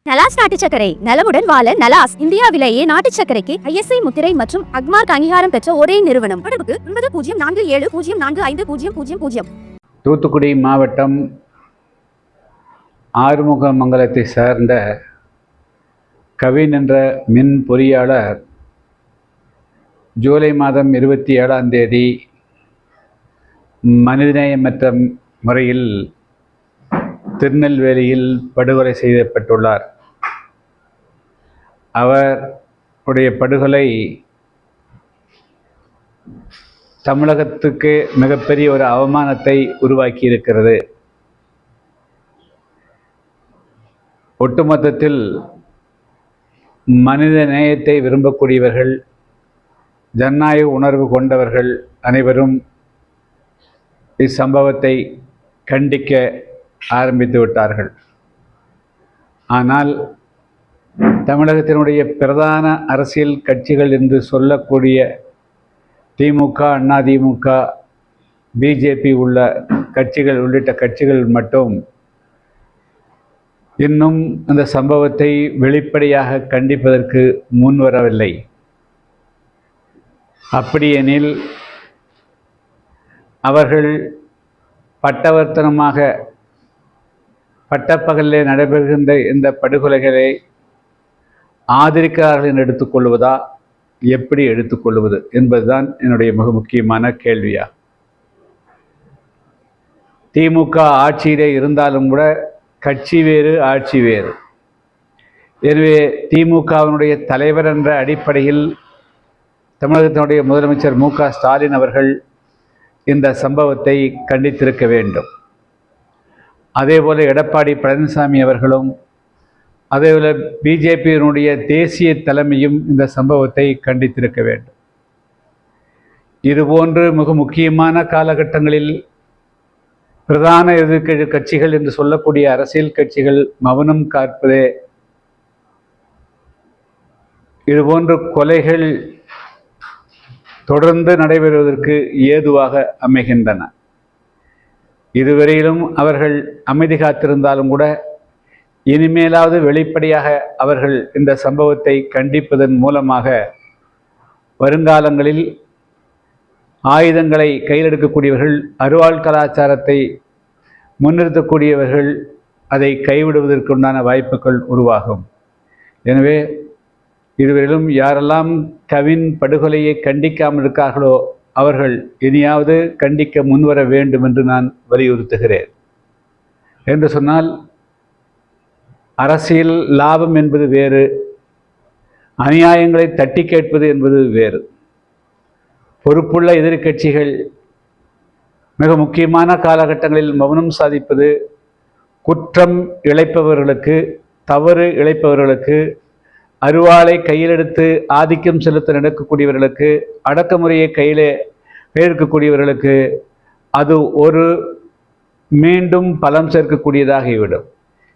நலாஸ் நாட்டு சர்க்கரை நலமுடன் வாழ நலாஸ் இந்தியாவிலேயே நாட்டு சர்க்கரைக்கு ISI முத்திரை மற்றும் அக்மார்க் அங்கீகாரம் பெற்ற ஒரே நிறுவனம். தொடர்புக்கு 9047045000. தூத்துக்குடி மாவட்டம் ஆறுமுகமங்கலத்தை சார்ந்த கவின் என்ற மின் பொறியாளர் ஜூலை மாதம் 27ஆம் தேதி மனிதநேயமற்ற முறையில் திருநெல்வேலியில் படுகொலை செய்யப்பட்டுள்ளார். அவருடைய படுகொலை தமிழகத்துக்கு மிகப்பெரிய ஒரு அவமானத்தை உருவாக்கி இருக்கிறது. ஒட்டுமொத்தத்தில் மனித நேயத்தை விரும்பக்கூடியவர்கள், ஜனநாயக உணர்வு கொண்டவர்கள் அனைவரும் இச்சம்பவத்தை கண்டிக்க ஆரம்பித்து விட்டார்கள். ஆனால் தமிழகத்தினுடைய பிரதான அரசியல் கட்சிகள் என்று சொல்லக்கூடிய திமுக, அதிமுக, பிஜேபி உள்ள கட்சிகள் உள்ளிட்ட கட்சிகள் மட்டும் இன்னும் அந்த சம்பவத்தை வெளிப்படையாக கண்டிப்பதற்கு முன்வரவில்லை. அப்படியெனில் அவர்கள் பட்டவர்த்தனமாக பட்டப்பகலிலே நடைபெறுகின்ற இந்த படுகொலைகளை ஆதரிக்கிறார்கள் என்று எடுத்துக்கொள்வதா, எப்படி எடுத்துக்கொள்வது என்பதுதான் என்னுடைய மிக முக்கியமான கேள்வியா. திமுக ஆட்சியிலே இருந்தாலும் கூட கட்சி வேறு, ஆட்சி வேறு. எனவே திமுகவினுடைய தலைவர் என்ற அடிப்படையில் தமிழகத்தினுடைய முதலமைச்சர் மு.க. ஸ்டாலின் அவர்கள் இந்த சம்பவத்தை கண்டித்திருக்க வேண்டும். அதேபோல எடப்பாடி பழனிசாமி அவர்களும், அதேபோல பிஜேபியினுடைய தேசிய தலைமையும் இந்த சம்பவத்தை கண்டித்திருக்க வேண்டும். இதுபோன்று மிக முக்கியமான காலகட்டங்களில் பிரதான எதிர்க்கட்சி கட்சிகள் என்று சொல்லக்கூடிய அரசியல் கட்சிகள் மௌனம் காப்பதே இதுபோன்ற கொலைகள் தொடர்ந்து நடைபெறுவதற்கு ஏதுவாக அமைகின்றன. இதுவரையிலும் அவர்கள் அமைதி காத்திருந்தாலும் கூட இனிமேலாவது வெளிப்படையாக அவர்கள் இந்த சம்பவத்தை கண்டிப்பதன் மூலமாக வருங்காலங்களில் ஆயுதங்களை கையில் எடுக்கக்கூடியவர்கள், அருவாள் கலாச்சாரத்தை முன்னிறுத்தக்கூடியவர்கள் அதை கைவிடுவதற்குண்டான வாய்ப்புகள் உருவாகும். எனவே இதுவரையிலும் யாரெல்லாம் கவின் படுகொலையை கண்டிக்காமல் இருக்கார்களோ அவர்கள் இனியாவது கண்டிக்க முன்வர வேண்டும் என்று நான் வலியுறுத்துகிறேன். என்று சொன்னால் அரசியல் லாபம் என்பது வேறு, அநியாயங்களை தட்டி கேட்பது என்பது வேறு. பொறுப்புள்ள எதிர்க்கட்சிகள் மிக முக்கியமான காலகட்டங்களில் மௌனம் சாதிப்பது குற்றம் இழைப்பவர்களுக்கு, தவறு இழைப்பவர்களுக்கு, அருவாளை கையில் எடுத்து ஆதிக்கம் செலுத்த நடக்கக்கூடியவர்களுக்கு, அடக்குமுறையை கையெடுக்கக்கூடியவர்களுக்கு அது ஒரு மீண்டும் பலம் சேர்க்கக்கூடியதாகிவிடும்.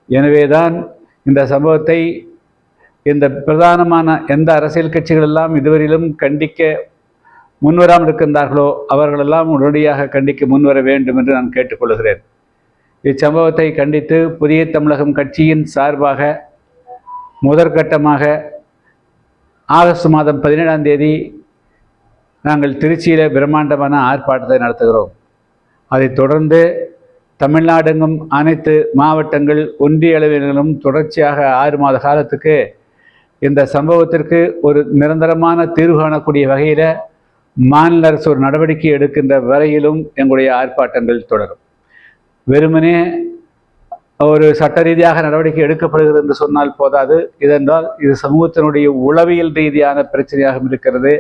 எனவேதான் இந்த சம்பவத்தை இந்த பிரதானமான எந்த அரசியல் கட்சிகள் எல்லாம் இதுவரையிலும் கண்டிக்க முன்வராமல் இருக்கின்றார்களோ அவர்களெல்லாம் உடனடியாக கண்டிக்க முன்வர வேண்டும் என்று நான் கேட்டுக்கொள்கிறேன். இச்சம்பவத்தை கண்டித்து புதிய தமிழகம் கட்சியின் சார்பாக முதற்கட்டமாக ஆகஸ்ட் மாதம் 17ஆம் தேதி நாங்கள் திருச்சியில் பிரம்மாண்டமான ஆர்ப்பாட்டத்தை நடத்துகிறோம். அதைத் தொடர்ந்து தமிழ்நாடெங்கும் அனைத்து மாவட்டங்கள், ஒன்றிய அளவிலும் தொடர்ச்சியாக 6 மாத காலத்துக்கு இந்த சம்பவத்திற்கு ஒரு நிரந்தரமான தீர்வு காணக்கூடிய வகையில் மாநில அரசு ஒரு நடவடிக்கை எடுக்கின்ற வரையிலும் எங்களுடைய ஆர்ப்பாட்டங்கள் தொடரும். வெறுமனே ஒரு சட்ட ரீதியாக நடவடிக்கை எடுக்கப்படுகிறது என்று சொன்னால் போதாது. இதென்றால் இது சமூகத்தினுடைய உளவியல் ரீதியான பிரச்சனையாக இருக்கிறது.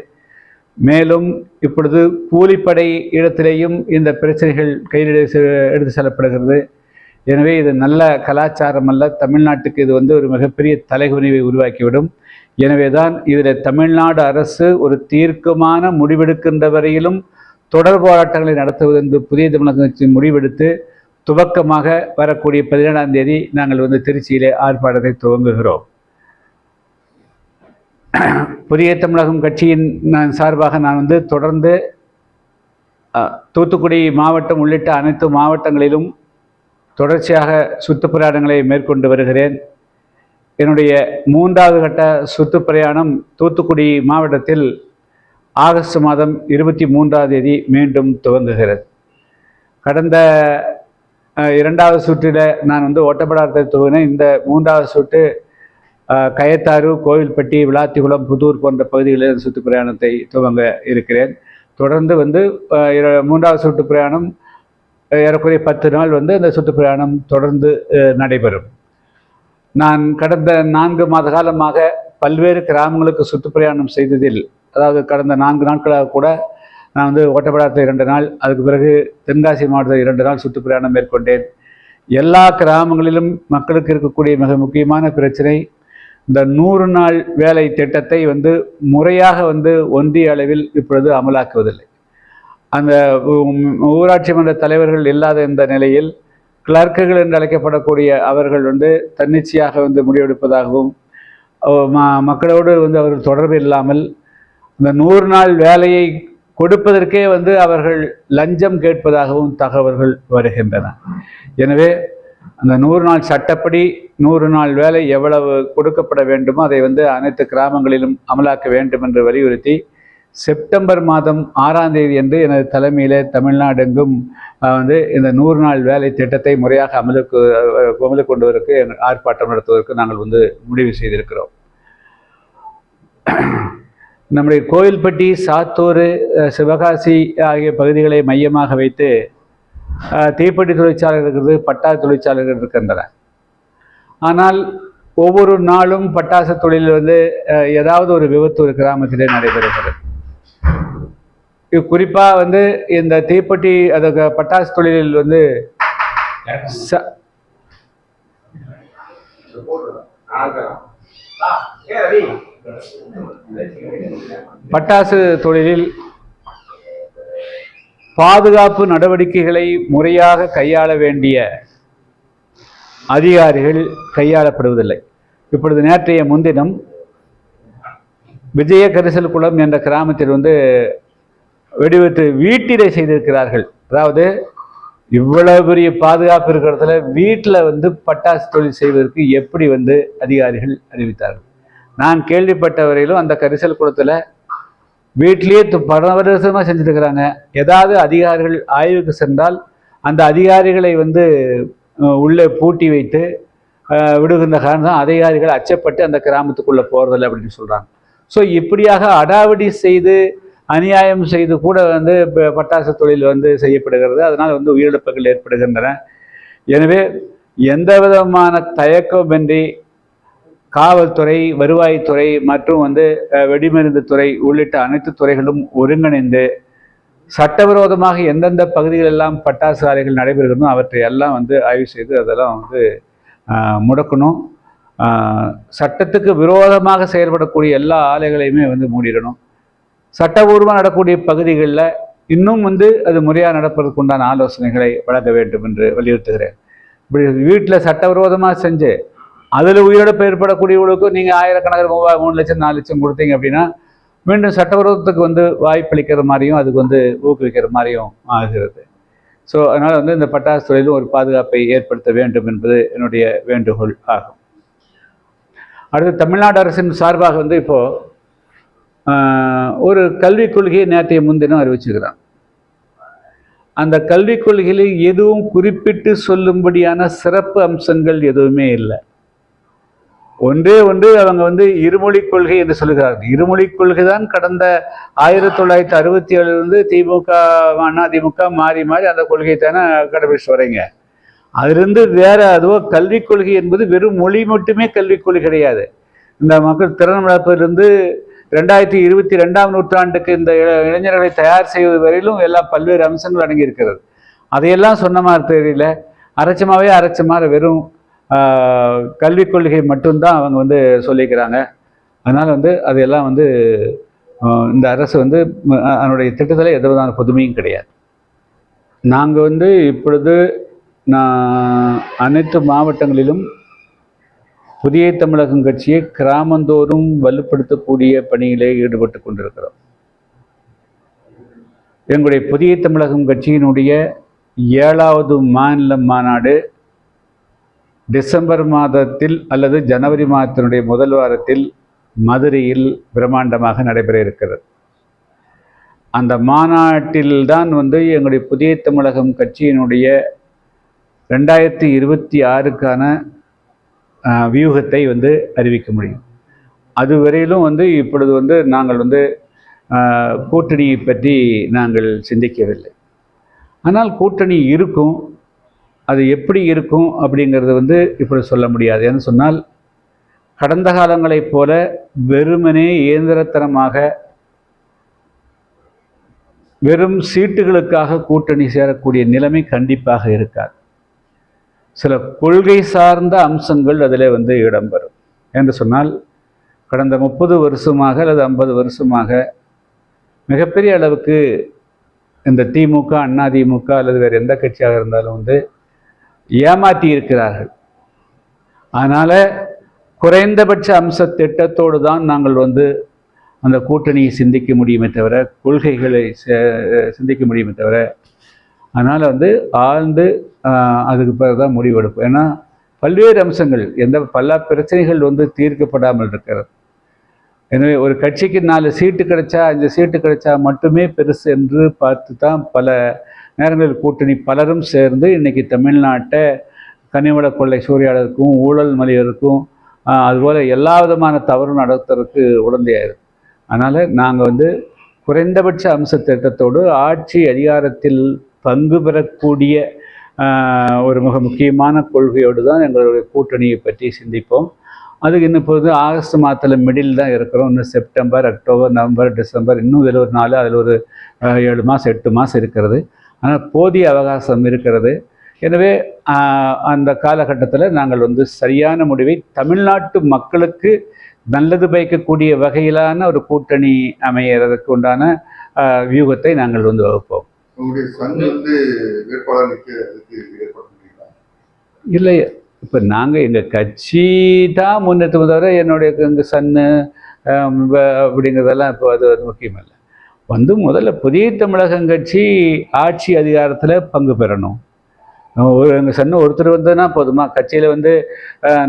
மேலும் இப்பொழுது கூலிப்படை இடத்திலேயும் இந்த பிரச்சனைகள் கையில் எடுத்து செல்லப்படுகிறது. எனவே இது நல்ல கலாச்சாரம் அல்ல. தமிழ்நாட்டுக்கு இது ஒரு மிகப்பெரிய தலைகுனிவை உருவாக்கிவிடும். எனவே தான் இதில் தமிழ்நாடு அரசு ஒரு தீர்க்கமான முடிவெடுக்கின்ற வரையிலும் தொடர் போராட்டங்களை நடத்துவது என்று புதிய தமிழக முடிவெடுத்து துவக்கமாக வரக்கூடிய 17ஆம் தேதி நாங்கள் திருச்சியிலே ஆர்ப்பாட்டத்தை துவங்குகிறோம். புதிய தமிழகம் கட்சியின் சார்பாக நான் தொடர்ந்து தூத்துக்குடி மாவட்டம் உள்ளிட்ட அனைத்து மாவட்டங்களிலும் தொடர்ச்சியாக சுற்றுப்பிரயாணங்களை மேற்கொண்டு வருகிறேன். என்னுடைய 3வது கட்ட சுற்றுப்பிரயாணம் தூத்துக்குடி மாவட்டத்தில் ஆகஸ்ட் மாதம் 23ஆம் தேதி மீண்டும் துவங்குகிறது. கடந்த 2வது சுற்றில் நான் வந்து ஒட்டப்பிடாரத்தை துவங்கினேன். இந்த 3வது சுற்று கயத்தாறு, கோவில்பட்டி, விளாத்திகுளம், புதூர் போன்ற பகுதிகளில் சுற்றுப்பிரயாணத்தை துவங்க இருக்கிறேன். தொடர்ந்து வந்து 3வது சுற்றுப்பிரயாணம் ஏறக்குறைய 10 நாள் வந்து அந்த சுற்றுப்பிரயாணம் தொடர்ந்து நடைபெறும். நான் கடந்த 4 மாத காலமாக பல்வேறு கிராமங்களுக்கு சுற்றுப்பிரயாணம் செய்ததில், அதாவது கடந்த 4 நாட்களாக கூட நான் வந்து ஒட்டப்பிடாரத்தில் 2 நாள், அதுக்கு பிறகு தென்காசி மாவட்டத்தில் 2 நாள் சுற்றுப்பிரயாணம் மேற்கொண்டேன். எல்லா கிராமங்களிலும் மக்களுக்கு இருக்கக்கூடிய மிக முக்கியமான பிரச்சனை, இந்த 100 நாள் வேலை திட்டத்தை வந்து முறையாக வந்து ஒன்றிய அளவில் இப்பொழுது அமலாக்குவதில்லை. அந்த ஊராட்சி மன்ற தலைவர்கள் இல்லாத இந்த நிலையில் கிளர்க்குகள் என்று அழைக்கப்படக்கூடிய அவர்கள் வந்து தன்னிச்சையாக வந்து முடிவெடுப்பதாகவும், மக்களோடு வந்து அவர்கள் தொடர்பு இல்லாமல் இந்த 100 நாள் வேலையை கொடுப்பதற்கே வந்து அவர்கள் லஞ்சம் கேட்பதாகவும் தகவல்கள் வருகின்றன. எனவே அந்த 100 நாள் சட்டப்படி 100 நாள் வேலை எவ்வளவு கொடுக்கப்பட வேண்டுமோ அதை வந்து அனைத்து கிராமங்களிலும் அமலாக்க வேண்டும் என்று வலியுறுத்தி செப்டம்பர் மாதம் 6ஆம் தேதி என்று எனது தலைமையில் தமிழ்நாடெங்கும் வந்து இந்த 100 நாள் வேலை திட்டத்தை முறையாக அமலுக்கு கொண்டு வருவதற்கு ஆர்ப்பாட்டம் நடத்துவதற்கு நாங்கள் வந்து முடிவு செய்திருக்கிறோம். நம்முடைய கோவில்பட்டி, சாத்தூர், சிவகாசி ஆகிய பகுதிகளை மையமாக வைத்து தீப்பெட்டி தொழிற்சாலைகள் இருக்கிறது, பட்டாசு தொழிற்சாலைகள் இருக்கின்றன. ஆனால் ஒவ்வொரு நாளும் பட்டாசு தொழில் வந்து ஏதாவது ஒரு விபத்து ஒரு கிராமத்திலே நடைபெறுகிறது. குறிப்பாக வந்து இந்த தீப்பெட்டி அது பட்டாசு தொழிலில் வந்து பட்டாசு தொழிலில் பாதுகாப்பு நடவடிக்கைகளை முறையாக கையாள வேண்டிய அதிகாரிகள் கையாளப்படுவதில்லை. இப்பொழுது நேற்றைய முன்தினம் விஜய கரிசல் குளம் என்ற கிராமத்தில் வந்து வெடிவிட்டு வீட்டிலே செய்திருக்கிறார்கள். அதாவது இவ்வளவு பெரிய பாதுகாப்பு இருக்கிறதுல வீட்டில் வந்து பட்டாசு தொழில் செய்வதற்கு எப்படி வந்து அதிகாரிகள் அறிவித்தார்கள்? நான் கேள்விப்பட்ட வரையிலும் அந்த கரிசல் குளத்தில் வீட்டிலேயே பல வருஷமாக செஞ்சுட்டு இருக்கிறாங்க. ஏதாவது அதிகாரிகள் ஆய்வுக்கு சென்றால் அந்த அதிகாரிகளை வந்து உள்ளே பூட்டி வைத்து விடுகின்ற காரணம் அதிகாரிகள் அச்சப்பட்டு அந்த கிராமத்துக்குள்ளே போகிறதில்லை அப்படின்னு சொல்கிறாங்க. ஸோ இப்படியாக அடாவடி செய்து அநியாயம் செய்து கூட வந்து பட்டாசு தொழில் வந்து செய்யப்படுகிறது. அதனால் வந்து உயிரிழப்புகள் ஏற்படுகின்றன. எனவே எந்த விதமான தயக்கமின்றி காவல்துறை, வருவாய்த்துறை மற்றும் வந்து வெடிமருந்து துறை உள்ளிட்ட அனைத்து துறைகளும் ஒருங்கிணைந்து சட்டவிரோதமாக எந்தெந்த பகுதிகளெல்லாம் பட்டாசு ஆலைகள் நடைபெறுகிறதோ அவற்றை எல்லாம் வந்து ஆய்வு செய்து அதெல்லாம் வந்து முடக்கணும். சட்டத்துக்கு விரோதமாக செயல்படக்கூடிய எல்லா ஆலைகளையுமே வந்து மூடிடணும். சட்டபூர்வமாக நடக்கக்கூடிய பகுதிகளில் இன்னும் வந்து அது முறையாக நடப்பதற்கு உண்டான ஆலோசனைகளை வழங்க வேண்டும் என்று வலியுறுத்துகிறேன். இப்படி வீட்டில் சட்டவிரோதமாக செஞ்சு அதில் உயிரிழப்பு ஏற்படக்கூடியவர்களுக்கும் நீங்கள் ஆயிரக்கணக்கில் 3 லட்சம் 4 லட்சம் கொடுத்தீங்க அப்படின்னா மீண்டும் சட்டவிரோதத்துக்கு வந்து வாய்ப்பளிக்கிற மாதிரியும் அதுக்கு வந்து ஊக்குவிக்கிற மாதிரியும் ஆகிறது. ஸோ அதனால் வந்து இந்த பட்டாசு தொழிலும் ஒரு பாதுகாப்பை ஏற்படுத்த வேண்டும் என்பது என்னுடைய வேண்டுகோள் ஆகும். அடுத்து தமிழ்நாடு அரசின் சார்பாக வந்து இப்போது ஒரு கல்விக் கொள்கையை நேற்றைய முன்தினம் அறிவிச்சுக்கிறான். அந்த கல்விக் கொள்கையில் எதுவும் குறிப்பிட்டு சொல்லும்படியான சிறப்பு அம்சங்கள் எதுவுமே இல்லை. ஒன்றே ஒன்று அவங்க வந்து இருமொழிக் கொள்கை என்று சொல்லுகிறார்கள். இருமொழிக் கொள்கை தான் கடந்த 1967 திமுக அதிமுக மாறி மாறி அந்த கொள்கை தானே கடைபிடிச்சு வரீங்க. அதிலிருந்து வேற அதுவோ கல்விக் கொள்கை என்பது வெறும் மொழி மட்டுமே கல்விக் கொள்கை கிடையாது. இந்த மக்கள் திறன் வளர்ப்பிலிருந்து 2022ஆம் நூற்றாண்டுக்கு இந்த இளைஞர்களை தயார் செய்வது வரையிலும் எல்லாம் பல்வேறு அம்சங்கள் அடங்கி இருக்கிறது. அதையெல்லாம் சொன்ன மாதிரி தெரியல, அரைச்ச மாதிரி வெறும் கல்விக் கொள்கை மட்டும்தான் அவங்க வந்து சொல்லிக்கிறாங்க. அதனால் வந்து அதையெல்லாம் வந்து இந்த அரசு வந்து அதனுடைய திட்டத்தில் எந்த விதமான புதுமையும் கிடையாது. நாங்கள் வந்து இப்பொழுது அனைத்து மாவட்டங்களிலும் புதிய தமிழகம் கட்சியை கிராமந்தோறும் வலுப்படுத்தக்கூடிய பணியிலே ஈடுபட்டு கொண்டிருக்கிறோம். எங்களுடைய புதிய தமிழகம் கட்சியினுடைய 7வது மாநில மாநாடு டிசம்பர் மாதத்தில் அல்லது ஜனவரி மாதத்தினுடைய முதல் வாரத்தில் மதுரையில் பிரம்மாண்டமாக நடைபெற இருக்கிறது. அந்த மாநாட்டில்தான் எங்களுடைய புதிய தமிழகம் கட்சியினுடைய 2026க்கான வியூகத்தை அறிவிக்க முடியும். அதுவரையிலும் இப்பொழுது நாங்கள் கூட்டணியை பற்றி நாங்கள் சிந்திக்கவில்லை. ஆனால் கூட்டணி இருக்கும், அது எப்படி இருக்கும் அப்படிங்கிறது இப்படி சொல்ல முடியாது. ஏன்னு சொன்னால் கடந்த காலங்களைப் போல வெறுமனே இயந்திரத்தனமாக வெறும் சீட்டுகளுக்காக கூட்டணி சேரக்கூடிய நிலைமை கண்டிப்பாக இருக்காது. சில கொள்கை சார்ந்த அம்சங்கள் அதில் இடம்பெறும். என்று சொன்னால் கடந்த 30 வருஷமாக அல்லது 50 வருஷமாக மிகப்பெரிய அளவுக்கு இந்த திமுக, அண்ணா திமுக அல்லது வேறு எந்த கட்சியாக இருந்தாலும் ஏமாற்றி இருக்கிறார்கள். அதனால் குறைந்தபட்ச அம்ச திட்டத்தோடு தான் நாங்கள் அந்த கூட்டணியை சிந்திக்க முடியுமே தவிர, கொள்கைகளை சிந்திக்க முடியுமே தவிர, அதனால் ஆழ்ந்து அதுக்கு பிறகு தான் முடிவெடுப்போம். ஏன்னா பல்வேறு அம்சங்கள், பல பிரச்சனைகள் தீர்க்கப்படாமல் இருக்கிறது. எனவே ஒரு கட்சிக்கு 4 சீட்டு கிடைச்சா 5 சீட்டு கிடைச்சா மட்டுமே பெருசு என்று பார்த்து தான் பல நேரங்களில் கூட்டணி பலரும் சேர்ந்து இன்றைக்கி தமிழ்நாட்டை கனிவள கொள்ளை சூறையாளருக்கும் ஊழல் மலியருக்கும் அதுபோல் எல்லா விதமான தவறும் நடத்துறதுக்கு உடந்தையாயிருக்கு. அதனால் நாங்கள் குறைந்தபட்ச அம்ச திட்டத்தோடு ஆட்சி அதிகாரத்தில் பங்கு பெறக்கூடிய ஒரு மிக முக்கியமான கொள்கையோடு தான் எங்களுடைய கூட்டணியை பற்றி சிந்திப்போம். அதுக்கு இன்னும் இப்போது ஆகஸ்ட் மாதத்தில் மிடில் தான் இருக்கிறோம். இன்னும் செப்டம்பர், அக்டோபர், நவம்பர், டிசம்பர், இன்னும் இதில் ஒரு 4 அதில் ஒரு 7 மாதம் 8 மாதம் இருக்கிறது. ஆனால் போதிய அவகாசம் இருக்கிறது. எனவே அந்த காலகட்டத்தில் நாங்கள் சரியான முடிவை தமிழ்நாட்டு மக்களுக்கு நல்லது பயக்கக்கூடிய வகையிலான ஒரு கூட்டணி அமையறதுக்கு உண்டான வியூகத்தை நாங்கள் வகுப்போம். இல்லை, இப்போ நாங்கள் எங்கள் கட்சி தான் முன்னெடுத்து தவிர என்னுடைய எங்கள் சன்னு அப்படிங்கிறதெல்லாம் இப்போ அது முக்கியமில்லை. முதல்ல புதிய தமிழகம் கட்சி ஆட்சி அதிகாரத்தில் பங்கு பெறணும். எங்கள் சன்னு ஒருத்தர் வந்ததுன்னா போதுமா? கட்சியில்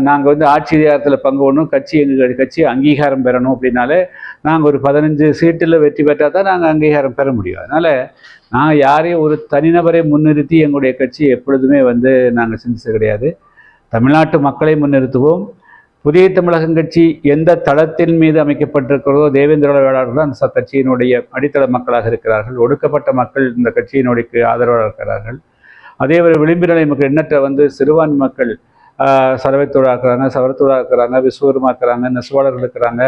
நாங்கள் ஆட்சி அதிகாரத்தில் பங்கு பண்ணணும், எங்கள் கட்சி அங்கீகாரம் பெறணும். அப்படின்னாலே நாங்கள் ஒரு 15 சீட்டில் வெற்றி பெற்றால் தான் நாங்கள் அங்கீகாரம் பெற முடியும். அதனால் நாங்கள் யாரையும் ஒரு தனிநபரை முன்னிறுத்தி எங்களுடைய கட்சி எப்பொழுதுமே நாங்கள் சிந்திச்சது கிடையாது. தமிழ்நாட்டு மக்களை முன்னிறுத்துவோம். புதிய தமிழகம் கட்சி எந்த தளத்தின் மீது அமைக்கப்பட்டிருக்கிறதோ தேவேந்திர வேளாளர்கள் அந்த கட்சியினுடைய அடித்தள மக்களாக இருக்கிறார்கள். ஒடுக்கப்பட்ட மக்கள் இந்த கட்சியினுடைய ஆதரவாக இருக்கிறார்கள். அதே ஒரு விளிம்பு நிலை மக்கள், எண்ணற்ற சிறுபான்மை மக்கள் சரவைத்தோடாக இருக்கிறாங்க, சவரத்தோடாக இருக்கிறாங்க, விஸ்வரமாக இருக்கிறாங்க, நெசவாளர்கள் இருக்கிறாங்க.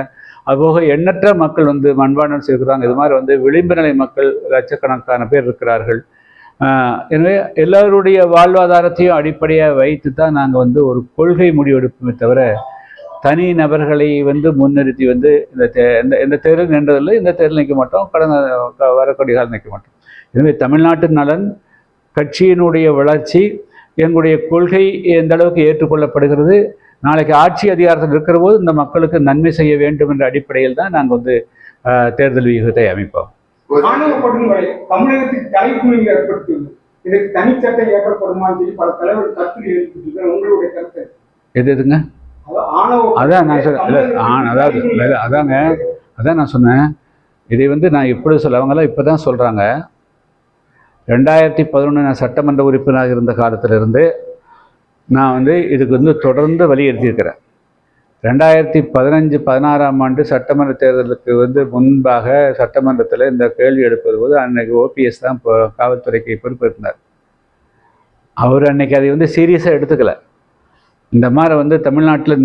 அதுபோக எண்ணற்ற மக்கள் மண்பாண்டம் செய்கிறாங்க. இது மாதிரி விளிம்பு நிலை மக்கள் லட்சக்கணக்கான பேர் இருக்கிறார்கள். எனவே எல்லோருடைய வாழ்வாதாரத்தையும் அடிப்படையாக வைத்து தான் நாங்கள் ஒரு கொள்கை முடிவெடுப்போமே தவிர தனி நபர்களை முன்னிறுத்தி இந்த தேர்தல் நின்றதில்லை, இந்த தேர்தல் நிற்க மாட்டோம், கடந்த வரக்கூடிய காலம் நிற்க மாட்டோம். எனவே தமிழ்நாட்டு நலன், கட்சியினுடைய வளர்ச்சி, எங்களுடைய கொள்கை எந்த அளவுக்கு ஏற்றுக்கொள்ளப்படுகிறது, நாளைக்கு ஆட்சி அதிகாரத்தில் இருக்கிற போது இந்த மக்களுக்கு நன்மை செய்ய வேண்டும் என்ற அடிப்படையில் தான் நாங்கள் தேர்தல் வியூகத்தை அமைப்போம். ஆணவ படுகொலை தமிழகத்தில் தலைக்குழுவில் ஏற்படுத்தியுள்ளது. இதற்கு தனிச்சட்டம் ஏற்படுத்தப்படுமான்னு சொல்லி பல தலைவர்கள் கருத்து எழுப்பிட்டு உங்களுடைய கருத்து எதுங்க? அதான் நான் சொல்ல, அதான் நான் சொன்னேன். இதை நான் எப்பொழுது சொல்ல, அவங்களாம் இப்போ தான் சொல்கிறாங்க. 2011 நான் சட்டமன்ற உறுப்பினராக இருந்த காலத்திலிருந்து நான் இதுக்கு தொடர்ந்து வலியுறுத்தியிருக்கிறேன். 2015-16ஆம் ஆண்டு சட்டமன்ற தேர்தலுக்கு முன்பாக சட்டமன்றத்தில் இந்த கேள்வி எடுப்பது போது அன்னைக்கு ஓபிஎஸ் தான் இப்போ காவல்துறைக்கு பொறுப்பேற்றார். அவர் அன்னைக்கு அதை சீரியஸாக எடுத்துக்கல. இந்த மாதிரி தமிழ்நாட்டில்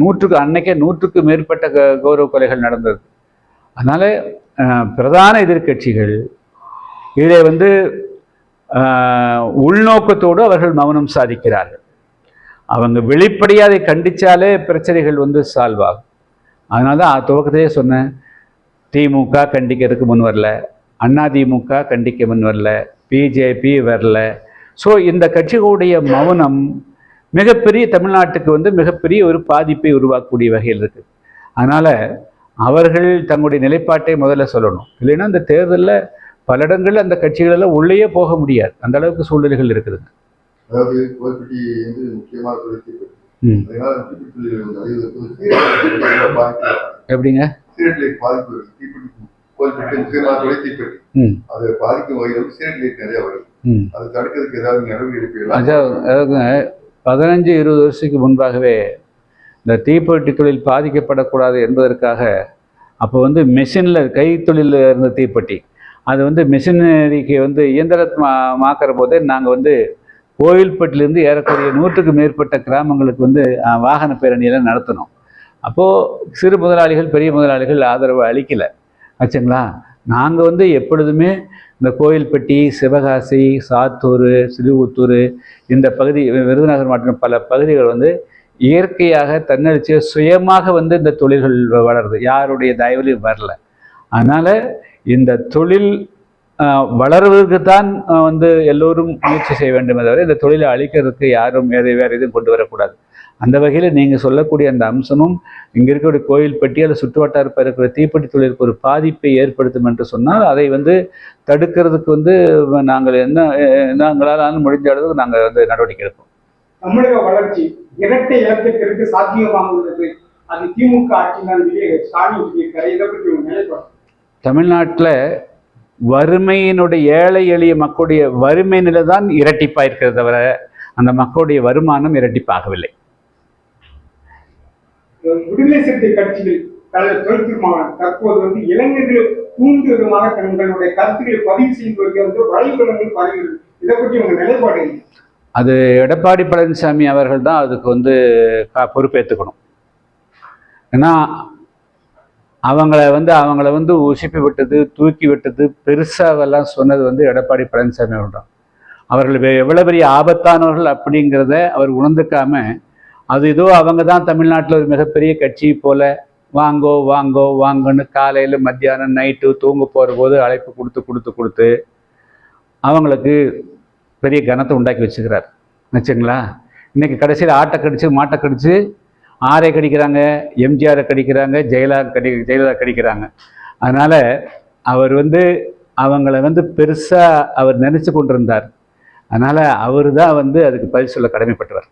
அன்னைக்கே 100க்கு மேற்பட்ட கௌரவ கொலைகள் நடந்தது. அதனால் பிரதான எதிர்கட்சிகள் இதில் உள்நோக்கத்தோடு அவர்கள் மௌனம் சாதிக்கிறார்கள். அவங்க வெளிப்படையாக அதை கண்டித்தாலே பிரச்சனைகள் சால்வ் ஆகும். அதனால தான் துவக்கத்திலே சொன்னேன், திமுக கண்டிக்கிறதுக்கு முன் வரல, அண்ணா திமுக கண்டிக்க முன் வரல, பிஜேபி வரல. ஸோ இந்த கட்சிகளுடைய மௌனம் மிகப்பெரிய தமிழ்நாட்டுக்கு மிகப்பெரிய ஒரு பாதிப்பை உருவாக்கக்கூடிய வகையில் இருக்குது. அதனால் அவர்கள் தங்களுடைய நிலைப்பாட்டை முதல்ல சொல்லணும். இல்லைன்னா இந்த தேர்தலில் பல இடங்களில் அந்த கட்சிகளெல்லாம் உள்ளேயே போக முடியாது, அந்த அளவுக்கு சூழ்நிலைகள் இருக்குதுங்க. அதாவது கோயில்பட்டி முக்கியமாக ம். அதனால தீப்பெட்டி தொழில் பாதிப்பு எப்படிங்க? சீரட் லைட் பாதிப்பு வருது. தீப்பெட்டி கோல்பெட்டி சீர்மாத்தோட தீப்பெட்டி ம். அது பாதிக்கும் வகையில் சீரட் லைட் நிறைய வருது. ம். அது தடுக்கிறதுக்கு ஏதாவது நடவடிக்கை எடுப்பீங்களா? அதாவது 15-20 வருஷத்துக்கு முன்பாகவே இந்த தீப்பெட்டி தொழில் பாதிக்கப்படக்கூடாது என்பதற்காக அப்போ வந்து மெஷினில் கைத்தொழில் இருந்த தீப்பெட்டி அது வந்து மிஷினரிக்கு வந்து இயந்திரமாக்கிற போதே நாங்கள் வந்து கோவில்பட்டிலேருந்து ஏறக்குறைய 100க்கு மேற்பட்ட கிராமங்களுக்கு வந்து வாகன பேரணியெல்லாம் நடத்தினோம். அப்போது சிறு முதலாளிகள் பெரிய முதலாளிகள் ஆதரவு அளிக்கலை ஆச்சுங்களா. நாங்கள் வந்து எப்பொழுதுமே இந்த கோவில்பட்டி, சிவகாசி, சாத்தூர், சிறுவத்தூர் இந்த பகுதி, விருதுநகர் மற்றும் பல பகுதிகள் வந்து இயற்கையாக தன்னெழுச்சிய சுயமாக வந்து இந்த தொழில்கள் வளருது, யாருடைய தயவுலையும் வரல. அதனால் இந்த தொழில் வளர்வதற்கு தான் வந்து எல்லோரும் முயற்சி செய்ய வேண்டுமே தவிர இந்த தொழிலை அழிக்கிறதுக்கு யாரும் வேறு எதுவும் கொண்டு வரக்கூடாது. அந்த வகையில் நீங்கள் சொல்லக்கூடிய அந்த அம்சமும் இங்கே இருக்கக்கூடிய கோயில்பட்டி அல்லது சுற்றுவட்டாரத்தில் இருக்கிற தீப்பெட்டி தொழிலுக்கு ஒரு பாதிப்பை ஏற்படுத்தும் என்று சொன்னால் அதை வந்து தடுக்கிறதுக்கு வந்து நாங்கள் நாங்களால் முடிஞ்ச அளவுக்கு நாங்கள் வந்து நடவடிக்கை எடுப்போம். தமிழக வளர்ச்சி இரட்டை இலக்கத்திற்கு சாத்தியமாக உள்ளது. அது திமுக ஆட்சிதான் ஸ்டாலின் சொல்லியிருக்காரு. இதை பற்றி ஒரு நிலைப்பாடு. தமிழ்நாட்டில் வறுமையினுடைய ஏழை எளிய மக்களுடைய வறுமை நிலை தான் இரட்டிப்பாக இருக்கிறத தவிர அந்த மக்களுடைய வருமானம் இரட்டிப்பாகவில்லை. விடுதலை சிறுத்தை கட்சிகள் தலைவர் தொல் திருமாவளவன் தற்போது வந்து இளைஞர்கள் தூண்டு விதமாக தங்களுடைய கருத்துக்களை பதிவு செய்வதற்கு வந்து வலைதளங்கள் பரவுகிறது. இதை பற்றி உங்க நிலைப்பாடு? அது எடப்பாடி பழனிசாமி அவர்கள் தான் அதுக்கு வந்து பொறுப்பேற்றுக்கணும். ஏன்னா அவங்கள வந்து உசுப்பி விட்டது, தூக்கி விட்டது, பெருசாவெல்லாம் சொன்னது வந்து எடப்பாடி பழனிசாமி அவர்கள் தான். அவர்கள் எவ்வளோ பெரிய ஆபத்தானவர்கள் அப்படிங்கிறத அவர் உணர்ந்துக்காம அது ஏதோ அவங்க தான் தமிழ்நாட்டில் ஒரு மிகப்பெரிய கட்சி போல் வாங்கோ வாங்கோ வாங்கன்னு காலையில் மத்தியானம் நைட்டு தூங்க போகிற போது அழைப்பு கொடுத்து அவங்களுக்கு பெரிய கனத்தை உண்டாக்கி வச்சுக்கிறார் வச்சுங்களா. இன்றைக்கி கடைசியில் ஆட்டை கடிச்சு மாட்டை கடிச்சு ஆரை கடிக்கிறாங்க, எம்ஜிஆரை கடிக்கிறாங்க, ஜெயலலிதா கடிக்கிறாங்க. அதனால் அவர் வந்து அவங்கள வந்து பெருசாக அவர் நினச்சி கொண்டிருந்தார். அதனால் அவர் தான் வந்து அதுக்கு பதில் சொல்ல கடமைப்பட்டவர்.